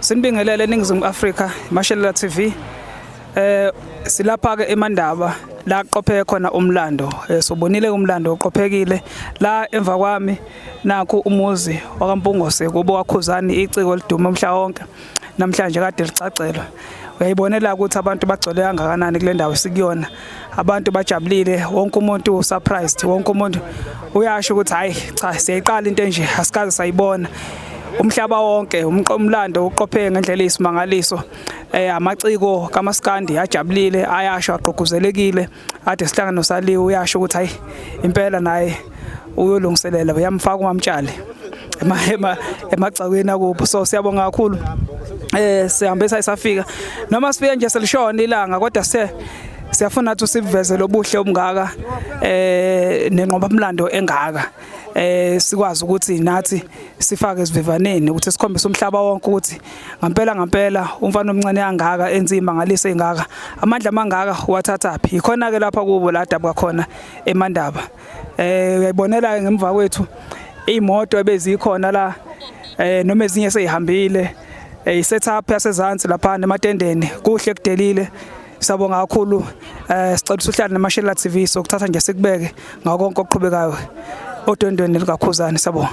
Sinibingelele eNingizimu Afrika, Mashelela TV. Silapha ke eMandaba la qopheke khona umlando. Sobonile umlando oqophekile la emva kwami nakho umuzi wakaMpungose kubo kwaKhuzani iciko liduma umhla wonke. Namhlanje kade licacelwa. Uyayibonela ukuthi abantu bagcwele kangakanani kule ndawo sikuyona. Abantu bajabulile, wonke umuntu surprised, wonke umuntu uyasho ukuthi hayi cha siyayiqala into enje asikaze sayibona. Umhlaba wonke umlando uqopheke ngendlela eyisimangaliso. Amaciko kaMaskandi ajabulile, ayasho aqoquzelekile. Ade sihlangano saliwe uyasho ukuthi hayi impela naye uyolungiselela uyamfaka uMamtshali emagcakweni akubo. So siyabonga kakhulu. Sihambe sayisafika noma sifike nje selishona ilanga kodwa siyafuna ukuthi siveze lobuhle obungaka nenqoba umlando engaka. Sikwazi ukuthi nathi sifake isivivaneni ukuthi sikhombise umhlaba wonke ukuthi ngempela umfana omncane kangaka enzima ngalise engaka amandla mangaka wathathaphi ikhona ke lapha kubo la dabuka khona eMandaba. Uyayibonela ngemva kwethu imoto ebezikhona la noma ezinye seyihambile isetup yasezantsi lapha ematendeni kuhle kudelile. Sabonga kakhulu. Sicela uhlale neMashelela TV sokuthatha nje sikubeke ngakho konke okuqhubekayo odondweni likaKhuzani. Sabonga.